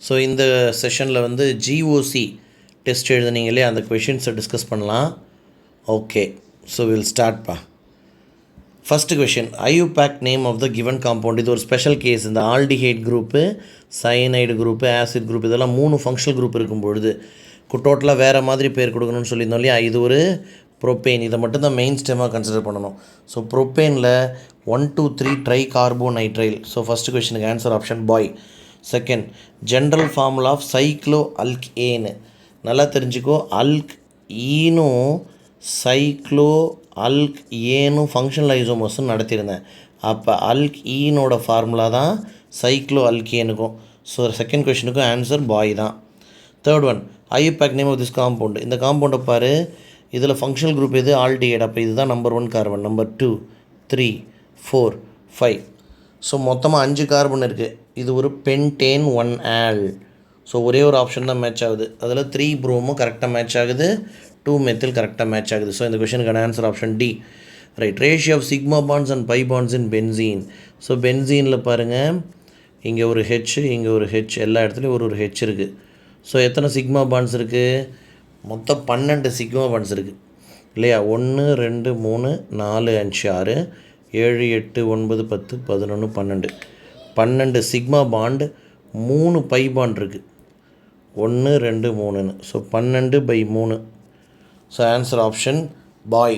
So இந்த செஷனில் வந்து ஜிஓசி டெஸ்ட் எழுதுனீங்களே அந்த கொஷின்ஸை டிஸ்கஸ் பண்ணலாம். ஓகே, ஸோ வில் ஸ்டார்ட்ப்பா. First question, IUPAC name of the given compound. இது ஒரு ஸ்பெஷல் கேஸ். இந்த aldehyde group, cyanide group, acid group, இதெல்லாம் 3 ஃபங்க்ஷனல் குரூப் இருக்கும் பொழுது டோட்டலாக வேறு மாதிரி பேர் கொடுக்கணும்னு சொல்லியிருந்தோம் இல்லையா. இது ஒரு ப்ரோப்பேன். இதை மட்டும் தான் மெயின் ஸ்டெம்மாக கன்சிடர் பண்ணணும். ஸோ ப்ரோப்பேனில் 1 2 3 ட்ரை கார்போநைட்ரைல். ஸோ ஃபஸ்ட்டு கொஷனுக்கு answer option B. Second, general formula of சைக்ளோ அல்க் ஏன்னு நல்லா தெரிஞ்சுக்கோ. அல்க் ஈனும் சைக்ளோ அல்க் ஏனும் ஃபங்க்ஷனல் ஐசோமர்ஸ்னு நடத்தியிருந்தேன். அப்போ அல்க் ஈனோட ஃபார்முலா தான் சைக்ளோ அல்கேனுக்கும். ஸோ செகண்ட் கொஷனுக்கும் ஆன்சர் பாய் தான். Third one, IUPAC name of this compound. இந்த காம்பவுண்டை பாரு, இதில் ஃபங்க்ஷனல் குரூப் எது? ஆல்டிஹைட். அப்போ இதுதான் நம்பர் 1 கார்பன், நம்பர் 2 3 4 5. ஸோ மொத்தமாக 5 கார்பன் இருக்குது. இது ஒரு பென்டேன் 1 ஆல். ஸோ ஒரே ஒரு ஆப்ஷன் தான் மேட்ச் ஆகுது. அதில் 3 ப்ரோமும் கரெக்டாக மேட்ச் ஆகுது, 2 மெத்தில் கரெக்டாக மேட்ச் ஆகுது. ஸோ இந்த கொஷனுக்கான answer option D. Right. Ratio of sigma bonds and pi bonds in benzene. So பென்சீனில் பாருங்கள், இங்கே ஒரு ஹெச், இங்கே ஒரு ஹெச், எல்லா இடத்துலையும் ஒரு ஹெச் இருக்குது. ஸோ எத்தனை சிக்மா பாண்ட்ஸ் இருக்குது? மொத்தம் 12 சிக்மா பாண்ட்ஸ் இருக்குது இல்லையா. 1 2 3 4 5 6 7 8 9 10 11 12 12 சிக்மா பாண்ட், 3 பை பாண்ட் இருக்குது, 1 2 3ன்னு. So 12/3. So answer option B.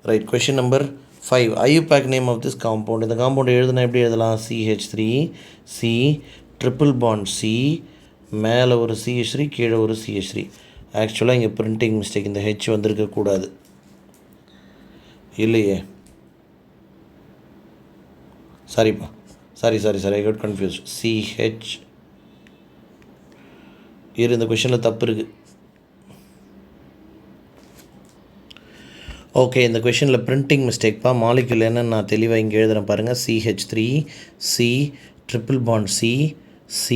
Right. Question number 5, IUPAC name of this compound. இந்த காம்பவுண்ட் எழுதுனா எப்படி எழுதலாம்? CH3 C triple bond C, மேலே ஒரு CH3, கீழே ஒரு CH3. ஆக்சுவலாக இங்கே பிரிண்டிங் மிஸ்டேக், இந்த ஹெச் வந்திருக்கக்கூடாது இல்லையே. சாரிப்பா, sorry I got confuse. CH இந்த கொஷனில் தப்பு இருக்குது. ஓகே, இந்த கொஷனில் பிரிண்டிங் மிஸ்டேக்ப்பா. மாலிக்யூல் என்னன்னு நான் தெளிவாக இங்கே எழுதுகிறேன் பாருங்கள். CH3 C triple bond C,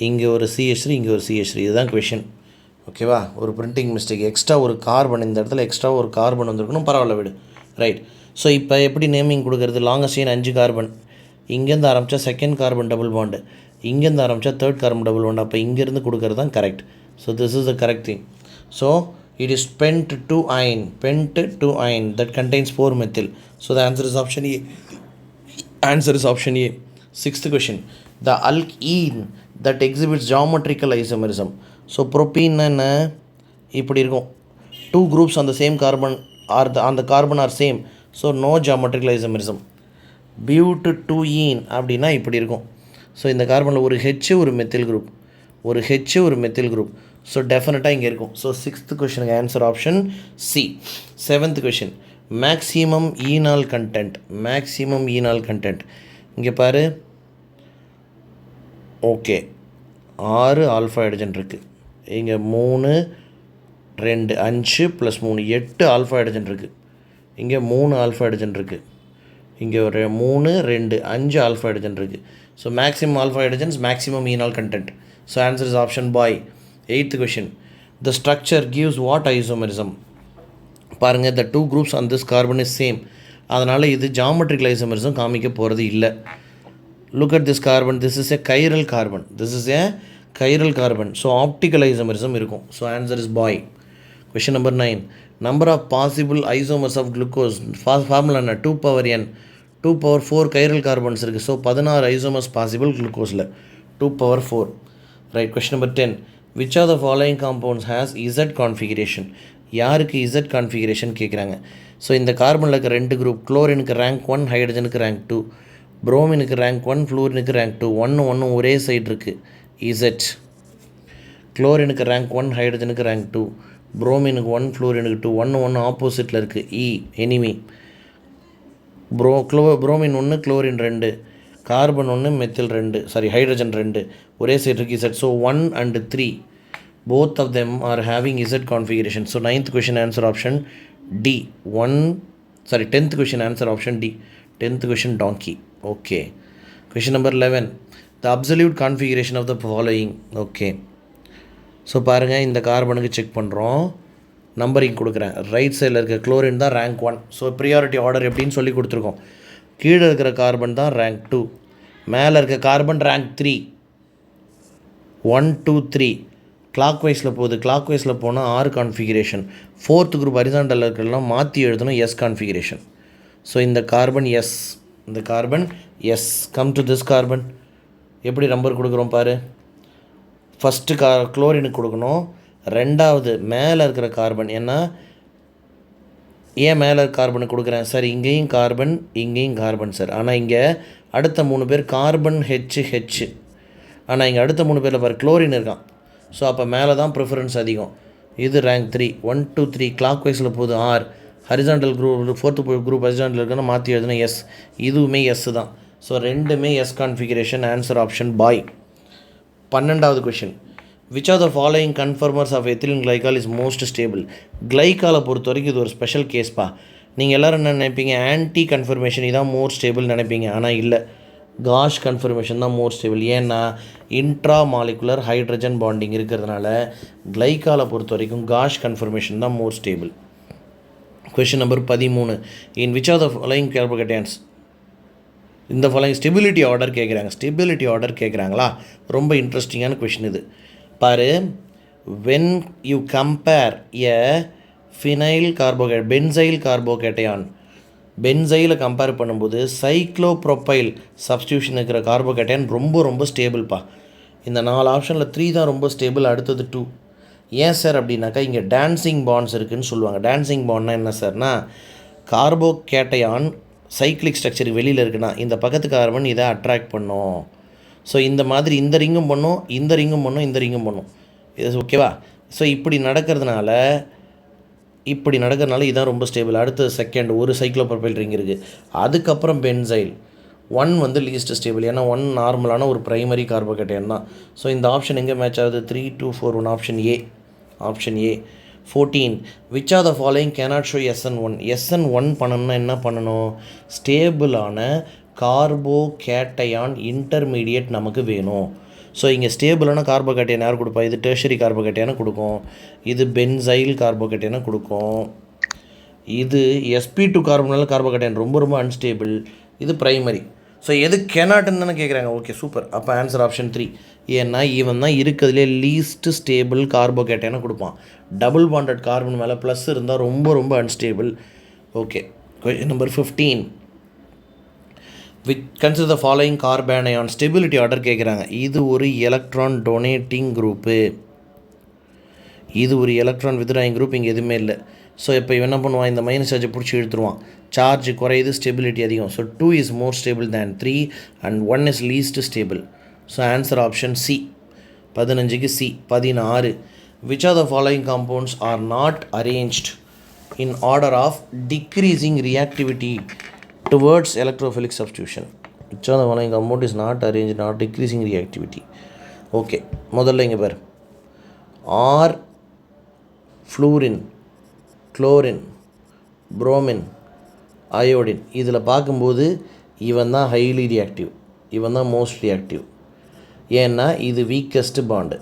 இங்கே ஒரு CH3, இங்கே ஒரு CH3. இதுதான் கொஷின். ஓகேவா? ஒரு பிரிண்டிங் மிஸ்டேக், எக்ஸ்ட்ரா ஒரு கார்பன், இந்த இடத்துல எக்ஸ்ட்ரா ஒரு கார்பன் வந்திருக்கணும். பரவாயில்ல, விடு. ரைட். ஸோ இப்போ எப்படி நேமிங் கொடுக்குறது? லாங்கஸ்ட் செயின் 5 கார்பன், இங்கேருந்து ஆரம்பித்தா செகண்ட் கார்பன் டபுள் பாண்டு, இங்கேருந்து ஆரம்பித்தா தேர்ட் கார்பன் டபுள் பாண்டு. அப்போ இங்கேருந்து கொடுக்குறது தான் correct. So this is the correct thing. So it is pent to ion that contains 4 methyl. So the answer is option A. Answer is option A. Sixth question, the alkene that exhibits geometrical isomerism. So ப்ரோப்பீன்னா என்ன? இப்படி இருக்கும். 2 groups on the same carbon or on the carbon are same. So no geometrical isomerism. but2ene அப்படின்னா இப்படி இருக்கும். So இந்த கார்பனில் ஒரு H, ஒரு மெத்தில் குரூப், ஒரு ஹெச், ஒரு மெத்தில் குரூப். ஸோ டெஃபினட்டாக இங்கே இருக்கும். ஸோ 6th கொஷனுக்கு answer option C. 7th question, maximum enol content. Maximum enol content இங்கே பாரு. ஓகே, 6 ஆல்ஃபா ஹைட்ரஜன் இருக்குது. இங்கே 3 2 5 + 3 8 ஆல்ஃபா ஹைட்ரஜன் இருக்குது. இங்கே 3 ஆல்ஃபா ஹைட்ரஜன் இருக்குது. இங்கே ஒரு 3 2 5 ஆல்ஃபா ஹைட்ரஜன் இருக்குது. So maximum alpha hydrogens, maximum enol content. So answer is option bye. 8th question, the structure gives what isomerism. பாருங்கள், த 2 groups on this carbon is same. அதனால் இது geometrical isomerism காமிக்க போகிறது இல்லை. Look at this carbon, this is a chiral carbon, this is a chiral carbon. So optical isomerism இருக்கும். So answer is boy. Question number 9, number of possible isomers of glucose. Formula என்ன? 2n 2^4 chiral carbons இருக்குது. So 16 isomers possible குளுக்கோஸில், 2^4. Right. Question number 10, which are the following compounds has Z configuration. யாருக்கு Z configuration கேட்குறாங்க. So இந்த கார்பனில் இருக்க 2 group, குளோரினுக்கு rank 1, ஹைட்ரஜனுக்கு rank 2, புரோமினுக்கு ரேங்க் 1, ஃப்ளூரினுக்கு ரேங்க் 2. 1 ஒரே சைடு இருக்குது Z. குளோரினுக்கு ரேங்க் 1, ஹைட்ரஜனுக்கு ரேங்க் 2, புரோமினுக்கு 1, ஃப்ளூரினுக்கு 2. 1 ஆப்போசிட்டில் இருக்குது, E enemy. Bromine 1, chlorine 2, carbon 1, methyl 2, hydrogen 2, ஒரே சைடு இருக்குது Z. So 1 and 3 both of them are having Z configuration. So 9th question answer option D. 10th question answer option D. 10th question donkey. Okay. Question number 11, the absolute configuration of the following. Okay. So பாருங்கள், இந்த கார்பனுக்கு check பண்ணுறோம், numbering கொடுக்குறேன். Right சைடில் இருக்க chlorine தான் rank 1. So priority order எப்படின்னு சொல்லி கொடுத்துருக்கோம். கீழே இருக்கிற கார்பன் தான் ரேங்க் 2, மேலே இருக்க கார்பன் ரேங்க் 3. 1 2 3 கிளாக் வைஸில் போகுது. கிளாக் வைஸில் போனால் ஆர் கான்ஃபிகரேஷன். 4th குரூப் ஹரிசாண்டலில் இருக்கிறதெல்லாம் மாற்றி எழுதணும் எஸ் கான்ஃபிகரேஷன். ஸோ இந்த கார்பன் எஸ், இந்த carbon S. Come to this carbon. எப்படி நம்பர் கொடுக்குறோம் பாரு. ஃபஸ்ட்டு குளோரினுக்கு கொடுக்கணும். ரெண்டாவது மேலே இருக்கிற கார்பன். ஏன்னா ஏன் மேலே கார்பனுக்கு கொடுக்குறேன் சார், இங்கேயும் கார்பன் இங்கேயும் கார்பன் சார். ஆனால் இங்கே அடுத்த 3 பேர் கார்பன் ஹெச். ஆனால் இங்கே அடுத்த 3 பேரில் பாரு குளோரின் இருக்கான். ஸோ அப்போ மேலே தான் ப்ரிஃபரன்ஸ் அதிகம். இது ரேங்க் 3. 1 2 3 கிளாக் வைஸில் போகுது R. Horizontal group 4th group horizontal இருக்குன்னு மாற்றி எழுதுனா எஸ். இதுவுமே எஸ் தான். ஸோ ரெண்டுமே S configuration. Answer option boy. 12வது question. Which are the following conformers of ethylene glycol is most stable. கிளைக்காலை பொறுத்த வரைக்கும் இது ஒரு ஸ்பெஷல் கேஸ்ப்பா. நீங்கள் எல்லோரும் என்ன நினைப்பீங்க, ஆன்டி கன்ஃபர்மேஷன் இதான் மோர் ஸ்டேபிள் நினைப்பீங்க. ஆனால் இல்லை, காஷ் கன்ஃபர்மேஷன் தான் மோர் ஸ்டேபிள். ஏன்னா இன்ட்ரா மாலிகுலர் ஹைட்ரஜன் பாண்டிங் இருக்கிறதுனால கிளைக்காலை பொறுத்த வரைக்கும் காஷ் கன்ஃபர்மேஷன் தான் more stable. Question number 13. In which are the following carbocations. இந்த ஃபாலோயிங் ஸ்டெபிலிட்டி ஆர்டர் கேட்குறாங்க. ஸ்டெபிலிட்டி ஆர்டர் கேட்குறாங்களா? ரொம்ப இன்ட்ரெஸ்டிங்கான கொஷின் இது பாரு. when you compare a phenyl carbocation benzyl carbocation, பென்சைலை கம்பேர் பண்ணும்போது சைக்ளோப்ரோப்பைல் சப்ஸ்டியூஷன் இருக்கிற கார்போகேட்டன் ரொம்ப ஸ்டேபிள்ப்பா. இந்த 4 ஆப்ஷனில் 3 தான் ரொம்ப ஸ்டேபிள், அடுத்தது 2. ஏன் சார் அப்படின்னாக்கா இங்கே டான்சிங் பாண்ட்ஸ் இருக்குதுன்னு சொல்லுவாங்க. டான்சிங் பாண்ட்னா என்ன சார்னா, கார்போகேட்டையான் சைக்ளிக் ஸ்ட்ரக்சருக்கு வெளியில் இருக்குன்னா இந்த பக்கத்து கார்பன் இதை அட்ராக்ட் பண்ணும். ஸோ இந்த மாதிரி இந்த ரிங்கும் பண்ணும், இந்த ரிங்கும் பண்ணும், இந்த ரிங்கும் பண்ணும். இது ஓகேவா? ஸோ இப்படி நடக்கிறதுனால இதான் ரொம்ப ஸ்டேபிள். அடுத்து செகண்ட் ஒரு சைக்ளோப்ரோபைல் ரிங் இருக்குது. அதுக்கப்புறம் பென்சைல் 1 வந்து லீஸ்ட் ஸ்டேபிள். ஏன்னா 1 நார்மலான ஒரு ப்ரைமரி கார்போகேட்டன் தான். ஸோ இந்த ஆப்ஷன் எங்கே மேட்ச் ஆகுது? 3 2 4 1 option A. 14. Which are the following cannot show SN1. SN1 பண்ணணும்னா என்ன பண்ணணும்? ஸ்டேபிளான கார்போகேட்டையான் இன்டர்மீடியட் நமக்கு வேணும். ஸோ இங்கே ஸ்டேபிளான கார்போகேட்டையன் யார் கொடுப்பா? இது டெர்ஷரி கார்போகேட்டையான கொடுக்கும். இது பென்சைல் கார்போகேட்டையான கொடுக்கும். இது sp2 கார்போனல் கார்போகேட்டையன் ரொம்ப அன்ஸ்டேபிள். இது ப்ரைமரி. ஸோ எது கேனாட்னு தானே கேட்குறாங்க. Okay super. அப்போ ஆன்சர் ஆப்ஷன் 3. ஏன்னா இவன் தான் இருக்கிறதுலே லீஸ்ட் ஸ்டேபிள் கார்போகேட்டையான கொடுப்பான். டபுள் பாண்டட் கார்பன் மேலே ப்ளஸ் இருந்தால் ரொம்ப unstable. Okay. Question number 15. Which consider the following carbanion. Stability order கேட்குறாங்க. இது ஒரு எலக்ட்ரான் டொனேட்டிங் குரூப்பு, இது ஒரு எலக்ட்ரான் வித்ராயிங் குரூப். இங்கே எதுவுமே இல்லை. ஸோ இப்போ இவன் என்ன பண்ணுவான்? இந்த மைனஸ் சார்ஜை பிடிச்சி இழுத்துருவான். சார்ஜ் குறையுது, ஸ்டெபிலிட்டி அதிகம். So 2 is more stable than 3 and 1 is least stable. So answer option C. 15க்கு C. 16. Which are the following compounds are not arranged in order of decreasing reactivity towards electrophilic substitution. Which of the following compound is not arranged not decreasing reactivity? Okay, முதல்ல இங்கே பாரு. R fluorine, chlorine, bromine, iodine. இதில் பார்க்கும்போது இவன் தான் highly reactive, இவன் தான் most reactive. ஏன்னா இது வீக்கஸ்ட் பாண்டு,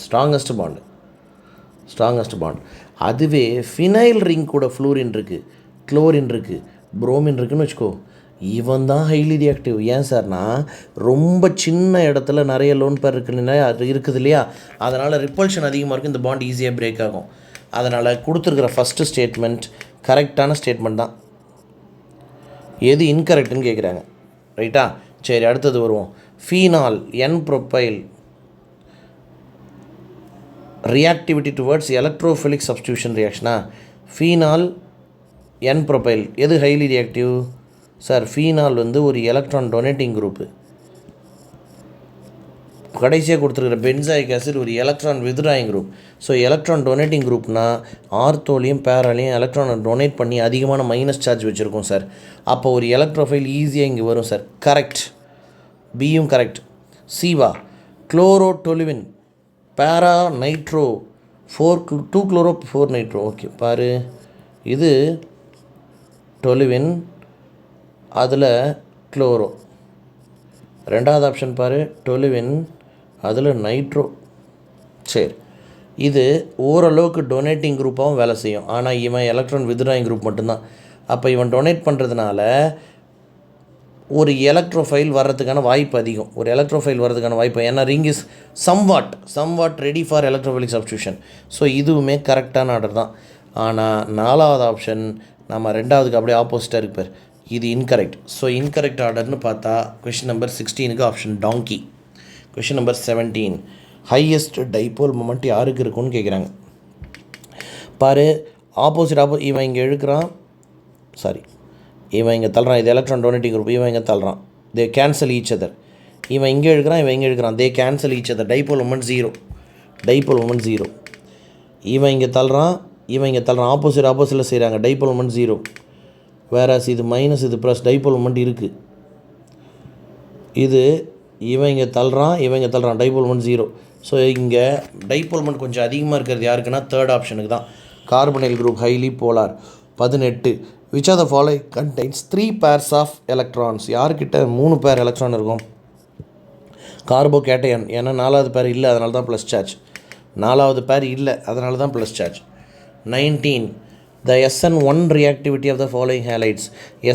ஸ்ட்ராங்கஸ்ட் பாண்டு. அதுவே ஃபினைல் ரிங் கூட ஃப்ளூரின் இருக்குது, குளோரின் இருக்குது, புரோமின் இருக்குதுன்னு வச்சுக்கோ, இவன் தான் ஹைலி ரியாக்டிவ். ஏன் சார்னா ரொம்ப சின்ன இடத்துல நிறைய லோன் பேர் இருக்குது இல்லையா, அதனால் ரிப்பல்ஷன் அதிகமாக இருக்கும், இந்த பாண்ட் ஈஸியாக பிரேக் ஆகும். அதனால் கொடுத்துருக்கிற ஃபஸ்ட்டு ஸ்டேட்மெண்ட் கரெக்டான ஸ்டேட்மெண்ட் தான். எது இன்கரெக்டுன்னு கேட்குறாங்க, ரைட்டா? சரி, அடுத்தது வருவோம். Phenol N propyl reactivity towards electrophilic substitution ரியாக்ஷனா? ஃபீனால் N ப்ரொப்பைல் எது ஹைலி ரியாக்டிவ் சார்? ஃபீனால் வந்து ஒரு எலக்ட்ரான் டொனேட்டிங் குரூப்பு. கடைசியாக கொடுத்துருக்கிற பென்சாயிக் ஆசிட் ஒரு electron withdrawing group. So electron donating குரூப்னால் ஆர்த்தோலையும் பேராலையும் எலக்ட்ரானை டொனேட் பண்ணி அதிகமான மைனஸ் சார்ஜ் வச்சுருக்கோம் சார். அப்போ ஒரு எலக்ட்ரோஃபைல் ஈஸியாக இங்கே வரும் சார். கரெக்ட், பியும் கரெக்ட். சிவா குளோரோடொலுவின் பேரா நைட்ரோ 2 குளோரோ 4 நைட்ரோ. ஓகே பாரு, இது டொலுவின், அதில் குளோரோ. ரெண்டாவது ஆப்ஷன் பாரு, டொலுவின், அதில் நைட்ரோ. சரி, இது ஓரளவுக்கு டொனேட்டிங் குரூப்பாகவும் வேலை செய்யும். ஆனால் இவன் எலக்ட்ரான் வித்ராயிங் குரூப் மட்டும்தான். அப்போ இவன் டொனேட் பண்ணுறதுனால ஒரு எலக்ட்ரோஃபைல் வர்றதுக்கான வாய்ப்பு அதிகம். ஒரு எலக்ட்ரோஃபைல் வர்றதுக்கான வாய்ப்பு, ஏன்னா ring is somewhat ready for electrophilic substitution. So இதுவுமே கரெக்டான ஆர்டர் தான். ஆனால் 4வது ஆப்ஷன் நம்ம 2வதுக்கு அப்படியே ஆப்போசிட்டாக இருப்பார், இது இன்கரெக்ட். ஸோ இன்கரெக்ட் ஆர்டர்னு பார்த்தா கொஷின் நம்பர் 16க்கு option donkey. Question number 17, highest dipole moment யாருக்கு இருக்குன்னு கேட்குறாங்க. பாரு, ஆப்போசிட் இவன் இங்கே இழுக்கிறான், இவன் இங்கே தள்ளுறான், இது எலக்ட்ரான் டொனேட்டிங் குரூப், இவன் இங்கே தள்ளுறான், தே கேன்சல் ஈச் அதர். இவன் இங்கே இழுக்கிறான், இவன் இங்கே இழுக்கிறான், they cancel each other. Dipole moment zero. இவன் இங்கே தள்ளுறான், ஆப்போசிட்டில் செய்கிறாங்க, டைபோல் மொமெண்ட் 0. வேறாஸ் இது மைனஸ், இது ப்ளஸ், டைபோல் மொமெண்ட் இருக்குது. இது இவன் இங்கே தள்ளுறான், டைபோல் மொமெண்ட் 0. ஸோ இங்கே டைபோல் மொமெண்ட் கொஞ்சம் அதிகமாக இருக்கிறது யாருக்குன்னா 3rd ஆப்ஷனுக்கு தான். Carbonyl group highly polar. 18, which of the following contains 3 pairs of electrons? யார்கிட்ட 3 பேர் எலக்ட்ரான் இருக்கும்? கார்போகேட்டையன், ஏன்னா 4வது பேர் இல்லை, அதனால தான் ப்ளஸ் சார்ஜ். 4வது பேர் இல்லை, அதனால தான் plus charge. 19, the SN1 reactivity of the following halides.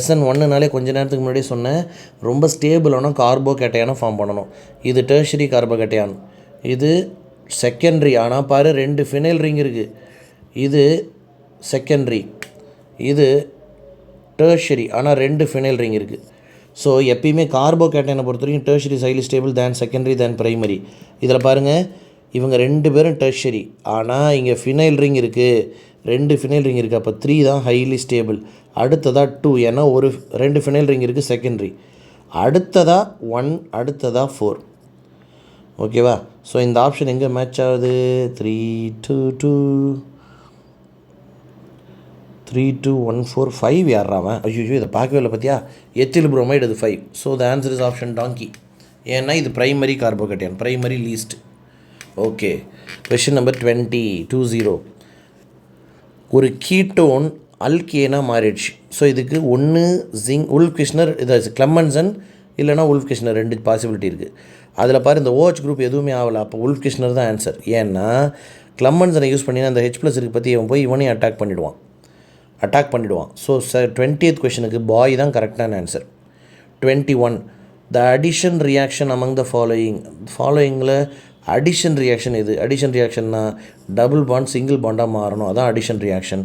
SN1னாலே கொஞ்ச நேரத்துக்கு முன்னாடி சொன்னேன், ரொம்ப ஸ்டேபிளான கார்போகேட்டையானை ஃபார்ம் பண்ணணும். இது டெர்ஷரி கார்போகேட்டையான், இது செகண்டரி. ஆனால் பாரு, 2 ஃபினைல் ரிங் இருக்குது, இது செகண்டரி, இது டெர்ஷரி. ஆனால் 2 ஃபினைல் ரிங் இருக்குது. ஸோ எப்பயுமே கார்போகேட்டைனை பொறுத்த வரைக்கும் tertiary highly stable than secondary than primary. இதில் பாருங்கள், இவங்க 2 பேரும் டெர்ஷரி, ஆனால் இங்கே ஃபினைல் ரிங் இருக்குது, 2 ஃபினைல் ரிங் இருக்குது. அப்போ 3 தான் ஹைலி ஸ்டேபிள். அடுத்ததாக 2, ஏன்னா 2 ஃபினைல் ரிங் இருக்குது செகண்டரி. அடுத்ததாக 1, அடுத்ததாக 4. ஓகேவா? ஸோ இந்த ஆப்ஷன் எங்கே மேட்ச் ஆகுது? 3, 2, 2, 3, 2, 1, 4, 5 யாராவன்? ஐயோ, இதை பார்க்கவே இல்லை பார்த்தியா? எத்தில் புரோமைடு அது 5. So the answer is option donkey. ஏன்னா இது பிரைமரி கார்போகேட்டையான், primary least. Okay, question number 20, ஒரு கீட்டோன் அல்கேனாக மாறிடுச்சு. ஸோ இதுக்கு ஒன்று உல்ஃப்-கிருஷ்ணர், இது கிளெமன்சன் இல்லைனா உல்ஃப்-கிருஷ்ணர், 2 பாசிபிலிட்டி இருக்குது. அதில் பாரு, இந்த OH குரூப் எதுவுமே ஆகலை. அப்போ உல்ஃப்-கிருஷ்ணர் தான் ஆன்சர். ஏன்னா கிளெமன்சனை யூஸ் பண்ணினா அந்த H+ இருக்குது பற்றி இவன் போய் இவனையும் அட்டாக் பண்ணிவிடுவான். ஸோ 20th கொஷனுக்கு பாய் தான் கரெக்டான answer. 21, the addition reaction among the ஃபாலோயிங்கில் அடிஷன் ரியாக்ஷன் எது? அடிஷன் ரியாக்ஷன்னா டபுள் பாண்ட் சிங்கிள் பாண்டாக மாறணும், அதான் அடிஷன் ரியாக்ஷன்.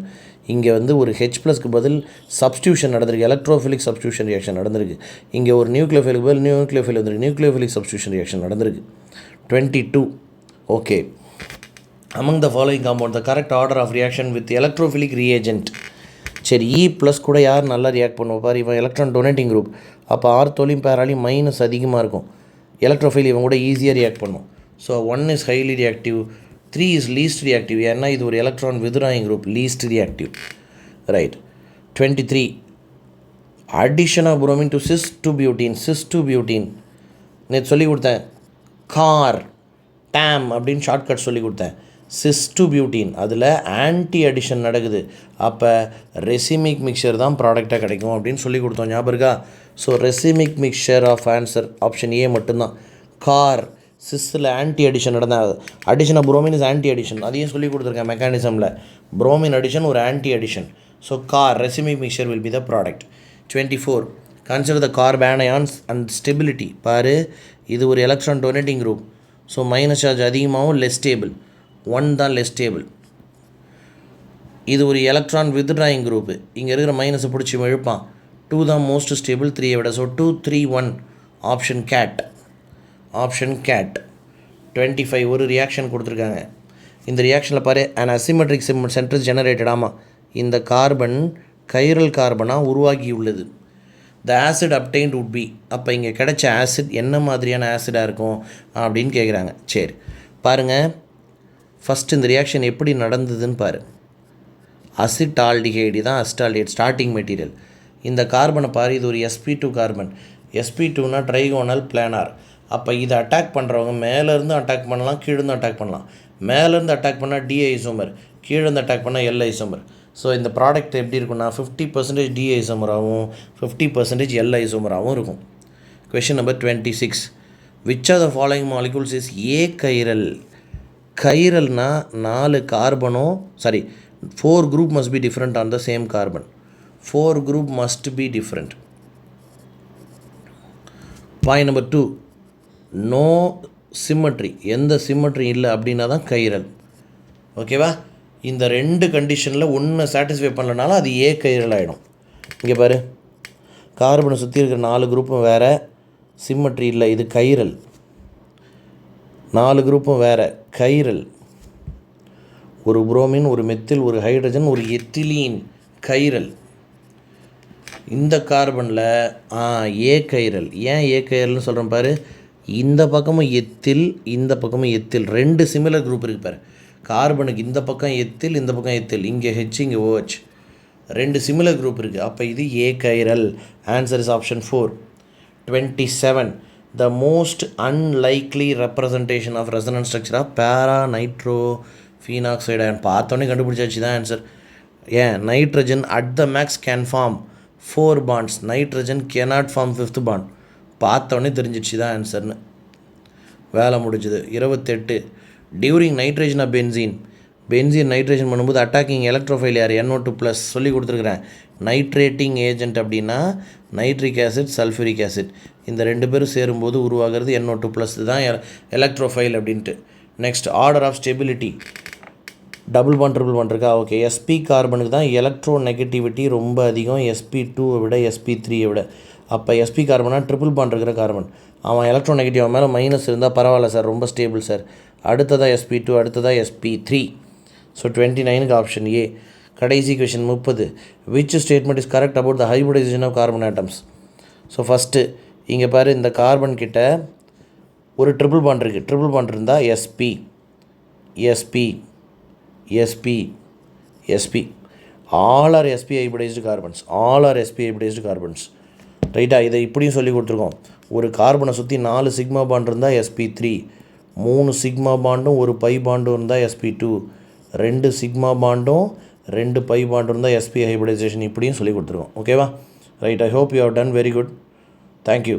இங்கே வந்து ஒரு H+க்கு பதில் சப்ஸ்டியூஷன் நடந்திருக்கு, எலக்ட்ரோஃபிலிக் சப்ஸ்டியூஷன் ரியாக்ஷன் நடந்திருக்கு. இங்கே ஒரு நியூக்ளியோஃபைலுக்கு பதில் நியூக்ளியோஃபைல் வந்திருக்கு, நியூக்ளியோஃபிலிக் சப்ஸ்டியூஷன் ரியாக்ஷன் நடந்திருக்கு. 22, okay, among the following compound the correct order of reaction with electrophilic reagent. சரி, E+ கூட யார் நல்லா ரியாக்ட் பண்ணுவோம் பாரு, இவன் எலக்ட்ரான் டொனேட்டிங் குரூப். அப்போ ஆர்த்தோலையும் பேராலையும் மைனஸ் அதிகமாக இருக்கும். எலக்ட்ரோஃபைல் இவன் கூட ஈஸியாக ரியாக்ட் பண்ணும். So 1 is highly reactive, 3 is least reactive, ஏன்னா இது ஒரு electron withdrawing group, least reactive. Right. 23, addition of bromine to சிஸ்-2-பியூட்டீன். நேற்று சொல்லி கொடுத்தேன், டேம் அப்படின்னு ஷார்ட்கட் சொல்லி கொடுத்தேன். சிஸ்-2-பியூட்டீன், அதில் ஆன்டி அடிஷன் நடக்குது. அப்போ ரெசிமிக் மிக்சர் தான் ப்ராடக்டாக கிடைக்கும் அப்படின்னு சொல்லி கொடுத்தோம், ஞாபகம் இருக்கா? So racemic mixture of answer option A மட்டும்தான். சிஸ்ஸில் ஆன்டி அடிஷன் நடந்தால் addition of bromine is anti addition, அதையும் சொல்லி கொடுத்துருக்கேன் மெக்கானிசமில். புரோமின் அடிஷன் ஒரு anti addition. So racemic mixture will be the product. 24, consider the carbanions and stability. பாரு, இது ஒரு electron donating group. So minus charge அதிகமாகவும் லெஸ் ஸ்டேபிள், 1 தான் லெஸ் ஸ்டேபிள். இது ஒரு எலக்ட்ரான் வித்ட்ராயிங் குரூப்பு, இங்கே இருக்கிற மைனஸை பிடிச்சி இழுப்பான். 2 தான் மோஸ்ட் ஸ்டேபிள் 3 விட. So 2, 3, 1 option gate. 25, ஒரு ரியாக்ஷன் கொடுத்துருக்காங்க. இந்த ரியாக்ஷனில் பாரு, அன் அசிமெட்ரிக் சென்டர் ஜெனரேட்டட். ஆமாம், இந்த கார்பன் கைரல் கார்பனாக உருவாகியுள்ளது. த ஆசிட் அப்டைன்ட் உட் பி. அப்போ இங்கே கிடைச்ச ஆசிட் என்ன மாதிரியான ஆசிடாக இருக்கும் அப்படின்னு கேட்குறாங்க. சரி பாருங்கள், ஃபஸ்ட்டு இந்த ரியாக்ஷன் எப்படி நடந்ததுன்னு பாரு. அசிட்டால்டிஹைடு தான் அசிட்டால்டிஹைட் ஸ்டார்டிங் மெட்டீரியல். இந்த கார்பனை பாரு, இது ஒரு sp2 கார்பன். sp2னா trigonal planar. அப்போ இதை அட்டாக் பண்ணுறவங்க மேலேருந்து அட்டாக் பண்ணலாம், கீழேருந்து அட்டாக் பண்ணலாம். மேலேருந்து அட்டாக் பண்ணால் டி ஐசோமர், கீழேருந்து அட்டாக் பண்ணால் எல் ஐசோமர். ஸோ இந்த ப்ராடக்ட் எப்படி இருக்குன்னா 50% டி ஐசோமராகவும் 50% எல் ஐசோமராகவும் இருக்கும். Question number 26, which are the following molecules is a chiral? கைரல்னா 4 கார்பனும் 4 group must be different on the same carbon. 4 group must be different. Point number 2, no symmetry, எந்த symmetry இல்லை அப்படின்னா தான் கைரல். ஓகேவா? இந்த 2 கண்டிஷனில் ஒன்று சாட்டிஸ்ஃபை பண்ணலனாலும் அது ஏ கைரல் ஆகிடும். இங்கே பாரு, கார்பனை சுற்றி இருக்கிற 4 குரூப்பும் வேறு, சிம்மட்ரி இல்லை, இது கைரல். 4 குரூப்பும் வேறு, கைரல். ஒரு புரோமின், ஒரு மெத்தில், ஒரு ஹைட்ரஜன், ஒரு எத்திலீன், கைரல். இந்த கார்பனில் ஏ கைரல். ஏன் ஏ கைரல்னு சொல்கிறேன் பாரு, இந்த பக்கமும் எத்தில், இந்த பக்கமும் எத்தில், 2 சிமிலர் குரூப் இருக்குது பாரு. கார்பனுக்கு இந்த பக்கம் எத்தில், இந்த பக்கம் எத்தில், இங்கே ஹெச், இங்கே ஓஹெச், 2 சிமிலர் குரூப் இருக்குது. அப்போ இது a chiral. Answer is option 4. 27. The most unlikely representation of resonance structure of para-nitrophenoxide ion. பார்த்தோன்னே கண்டுபிடிச்சாச்சு தான் ஆன்சர். ஏன், nitrogen at the max can form 4 bonds, nitrogen cannot form 5th bond. பார்த்தோன்னே தெரிஞ்சிச்சு தான் ஆன்சர்னு. வேலை முடிஞ்சுது. 28. During nitration of benzene, nitration பண்ணும்போது அட்டாக்கிங் எலக்ட்ரோஃபைல் யார், NO2+ சொல்லி கொடுத்துருக்குறேன். நைட்ரேட்டிங் ஏஜென்ட் அப்படின்னா நைட்ரிக் ஆசிட், சல்ஃபூரிக் ஆசிட், இந்த 2 பேரும் சேரும்போது உருவாகிறது NO2+, தான் எலக்ட்ரோஃபைல் அப்படின்ட்டு. Next, order of stability, double bond triple bond இருக்கா? ஓகே. sp கார்பனுக்கு தான் எலக்ட்ரோ நெகட்டிவிட்டி ரொம்ப அதிகம், sp2 விட, sp3 விட. அப்போ sp கார்பனா ட்ரிபிள் பாண்ட் இருக்கிற கார்பன், அவன் எலக்ட்ரோ நெகட்டிவ் மேலே மைனஸ் இருந்தால் பரவாயில்ல சார், ரொம்ப ஸ்டேபிள் சார். அடுத்ததாக sp2, அடுத்ததாக sp3. ஸோ 29க்கு ஆப்ஷன் ஏ. கடைசி question 30. Which statement is correct about the hybridization of carbon atoms? So first இங்கே பாரு, இந்த கார்பன் கிட்ட ஒரு ட்ரிபிள் பாண்ட் இருக்குது. ட்ரிபிள் பாண்ட் இருந்தால் sp, sp, sp, sp, all are sp hybridized carbons, all are sp hybridized carbons. ரைட்டா? இதை இப்படியும் சொல்லி கொடுத்துருக்கோம். ஒரு கார்பனை சுற்றி 4 சிக்மா பாண்ட் இருந்தால் sp3, 3 சிக்மா பாண்டும் ஒரு பை பாண்டும் இருந்தால் sp2, 2 சிக்மா பாண்டும் 2 பை பாண்டும் இருந்தால் sp ஹைபிரிடைசேஷன், இப்படியும் சொல்லி கொடுத்துருக்கோம். ஓகேவா? Right. I hope you have done very good. Thank you.